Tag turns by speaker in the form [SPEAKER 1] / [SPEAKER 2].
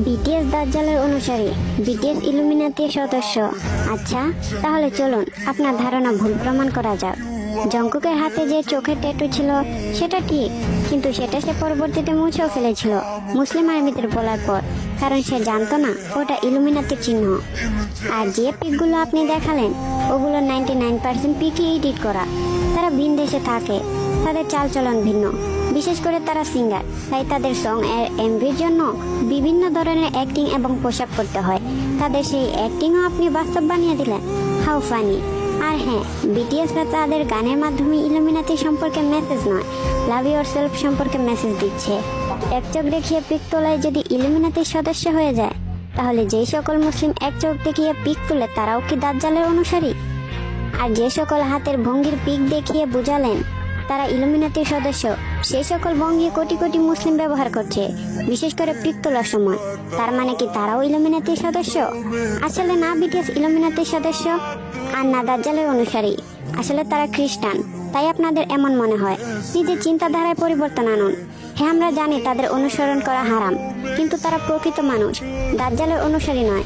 [SPEAKER 1] BTS দাজ্জালের অনুসারী, BTS ইলুমিনাতির সদস্য। আচ্ছা, তাহলে চলুন আপনার ধারণা ভুল প্রমাণ করা যাক। জঙ্কুকের হাতে যে চোখের ট্যাটু ছিল সেটা ঠিক, কিন্তু সেটা সে পরবর্তীতে মুছেও ফেলেছিল মুসলিম আর্মিদের বলার পর, কারণ সে জানতো না ওটা ইলুমিনাতির চিহ্ন। আর যে পিকগুলো আপনি দেখালেন ওগুলো 99% পিকই এডিট করা। তারা ভিন দেশে থাকে, তাদের চালচলন ভিন্ন, বিশেষ করে তারা সিঙ্গার, তাই তাদের সং এর এমভির জন্য বিভিন্ন ধরনের অ্যাক্টিং এবং পোশাক করতে হয়। তাদের সেই অ্যাক্টিংও আপনি বাস্তব বানিয়ে দিলেন। How funny. আর হ্যাঁ, বিটিএসরা তাদের গানের মাধ্যমে ইলুমিনাতি সম্পর্কে মেসেজ নয়, লাভ ইউর সেলফ সম্পর্কে মেসেজ দিচ্ছে। এক চোখ দেখিয়ে পিক তোলায় যদি ইলুমিনাতির সদস্য হয়ে যায়, তাহলে যেই সকল মুসলিম এক চোখ দেখিয়ে পিক তুলে তারাও কি দাজ্জালের অনুসারী? আর যে সকল হাতের ভঙ্গির পিক দেখিয়ে বুঝালেন তারা ইলুমিনাতির সদস্য, সেই সকল ভঙ্গি কোটি কোটি মুসলিম ব্যবহার করছে, বিশেষ করে পিক তোলার সময়। তার মানে কি তারাও ইলুমিনাতির সদস্য? আসলে না বিটিএস ইলুমিনাতির সদস্য, আর না দাজ্জালের অনুসারী। আসলে তারা খ্রিস্টান, তাই আপনাদের এমন মনে হয়। নিজের চিন্তাধারায় পরিবর্তন আনুন। হ্যাঁ, আমরা জানি তাদের অনুসরণ করা হারাম, কিন্তু তারা প্রকৃত মানুষ, দাজ্জালের অনুসারী নয়।